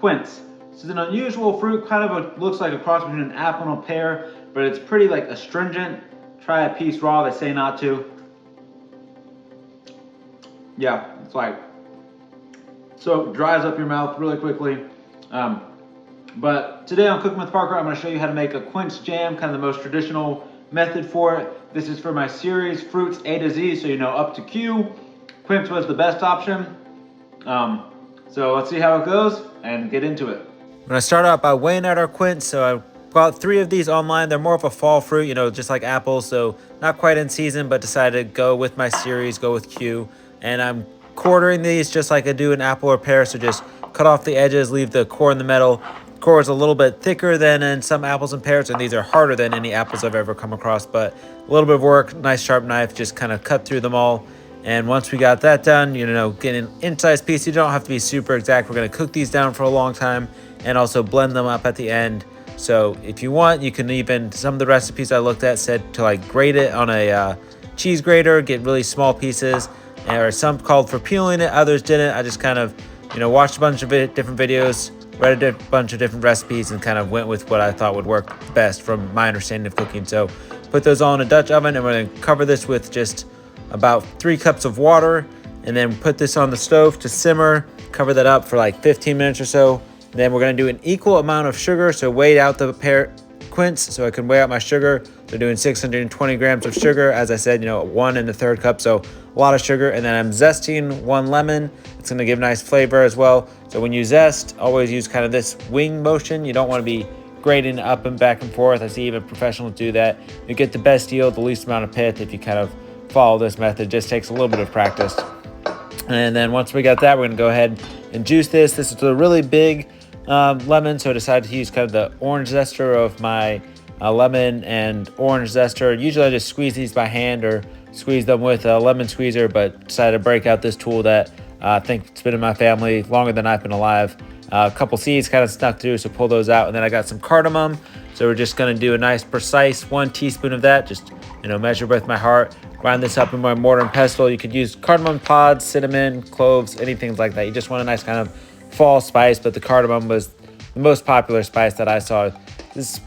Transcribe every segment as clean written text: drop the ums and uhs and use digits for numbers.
quince. This is an unusual fruit, kind of looks like a cross between an apple and a pear, but it's pretty like astringent. Try a piece raw, they say not to. Yeah, it's like, so it dries up your mouth really quickly. But today on Cooking with Parker, I'm going to show you how to make a quince jam, kind of the most traditional method for it. This is for my series, Fruits A to Z, so you know up to Q. Quince was the best option. So let's see how it goes and get into it. I'm going to start out by weighing out our quince. So I bought 3 of these online. They're more of a fall fruit, you know, just like apples. So not quite in season, but decided to go with my series, go with Q. And I'm quartering these just like I do an apple or pear. So just cut off the edges, leave the core in the middle. Core is a little bit thicker than in some apples and pears, and these are harder than any apples I've ever come across, but a little bit of work, nice sharp knife, just kind of cut through them all. And once we got that done, you know, get an in-size piece. You don't have to be super exact. We're going to cook these down for a long time and also blend them up at the end. So if you want, you can even, some of the recipes I looked at said to like grate it on a cheese grater, get really small pieces, or some called for peeling it, others didn't. I just kind of, you know, watched a bunch of different videos, read a bunch of different recipes, and kind of went with what I thought would work best from my understanding of cooking. So put those all in a Dutch oven, and we're going to cover this with just about 3 cups of water, and then put this on the stove to simmer, cover that up for like 15 minutes or so. And then we're going to do an equal amount of sugar, so weigh out the quince so I can weigh out my sugar. So doing 620 grams of sugar, as I said, you know, 1 1/3 cup, so a lot of sugar. And then I'm zesting 1 lemon. It's going to give nice flavor as well. So when you zest, always use kind of this wing motion. You don't want to be grating up and back and forth. I see even professionals do that. You get the best yield, the least amount of pith if you kind of follow this method. It just takes a little bit of practice. And then once we got that, we're going to go ahead and juice this. This is a really big lemon, so I decided to use kind of the orange zester of my lemon and orange zester. Usually I just squeeze these by hand or squeeze them with a lemon squeezer, but decided to break out this tool that I think it's been in my family longer than I've been alive. A couple seeds kind of snuck through, so pull those out. And then I got some cardamom, so we're just going to do a nice precise 1 teaspoon of that, just, you know, measure with my heart. Grind this up in my mortar and pestle. You could use cardamom pods, cinnamon, cloves, anything like that. You just want a nice kind of fall spice, but the cardamom was the most popular spice that I saw. This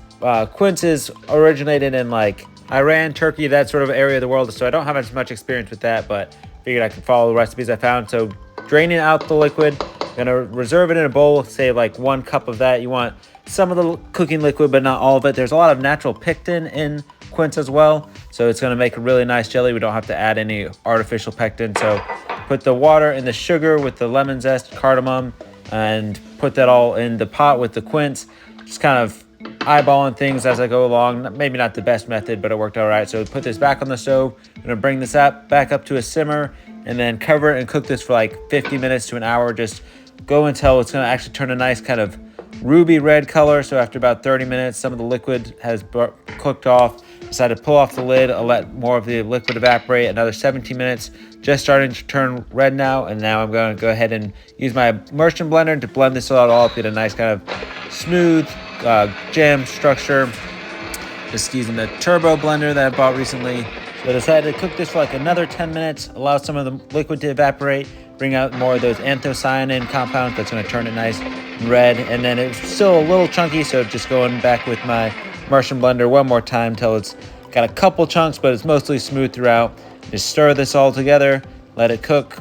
quince is originated in like Iran, Turkey, that sort of area of the world, so I don't have as much experience with that, but figured I could follow the recipes I found. So draining out the liquid, I'm gonna reserve it in a bowl, say like 1 cup of that. You want some of the cooking liquid, but not all of it. There's a lot of natural pectin in quince as well, so it's gonna make a really nice jelly. We don't have to add any artificial pectin. So put the water and the sugar with the lemon zest, cardamom, and put that all in the pot with the quince. Just kind of eyeballing things as I go along. Maybe not the best method, but it worked all right. So put this back on the stove. I'm gonna bring this up back up to a simmer, and then cover it and cook this for like 50 minutes to an hour. Just go until it's gonna actually turn a nice kind of ruby red color. So after about 30 minutes, some of the liquid has cooked off. Decided to pull off the lid. I'll let more of the liquid evaporate. Another 17 minutes, just starting to turn red now. And now I'm going to go ahead and use my immersion blender to blend this all up, get a nice kind of smooth jam structure. Just using the turbo blender that I bought recently. So I decided to cook this for like another 10 minutes, allow some of the liquid to evaporate, bring out more of those anthocyanin compounds that's going to turn it nice and red. And then it's still a little chunky, so just going back with my immersion blender one more time till it's got a couple chunks, but it's mostly smooth throughout. Just stir this all together, let it cook.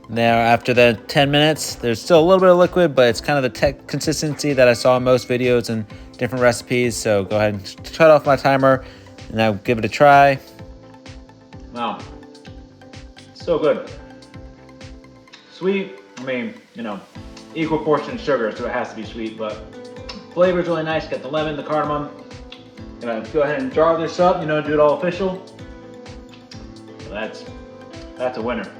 Now after the 10 minutes, there's still a little bit of liquid, but it's kind of the consistency that I saw in most videos and different recipes. So go ahead and shut off my timer and now give it a try. Wow, so good. Sweet, I mean, you know, equal portion of sugar, so it has to be sweet, but flavor's really nice. Got the lemon, the cardamom. Gonna go ahead and jar this up, you know, do it all official. So that's a winner.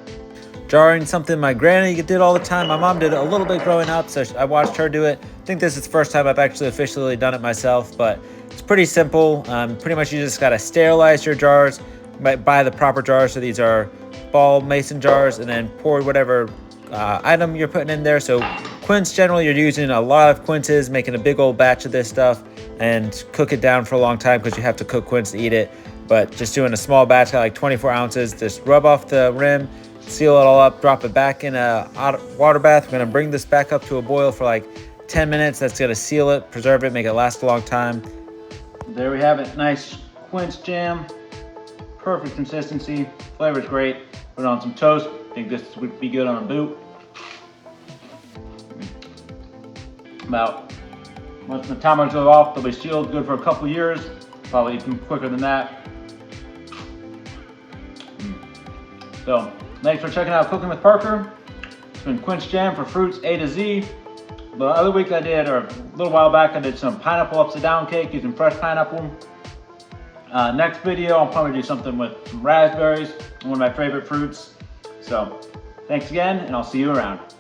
Jarring, something my granny did all the time. My mom did it a little bit growing up, so I watched her do it. I think this is the first time I've actually officially done it myself, but it's pretty simple. Pretty much you just gotta sterilize your jars, buy the proper jars. So these are ball mason jars, and then pour whatever item you're putting in there. So quince, generally you're using a lot of quinces, making a big old batch of this stuff and cook it down for a long time because you have to cook quince to eat it. But just doing a small batch, got like 24 ounces, just rub off the rim, seal it all up, drop it back in a hot water bath. We're gonna bring this back up to a boil for like 10 minutes. That's gonna seal it, preserve it, make it last a long time. There we have it, nice quince jam. Perfect consistency, flavor's great. Put it on some toast. I think this would be good on a boot. About once the timers go off, they'll be sealed good for a couple years, probably even quicker than that. So, thanks for checking out Cooking with Parker. It's been quince jam for fruits A to Z. The other week I did, or a little while back, I did some pineapple upside down cake using fresh pineapple. Next video, I'll probably do something with some raspberries, one of my favorite fruits. So, thanks again, and I'll see you around.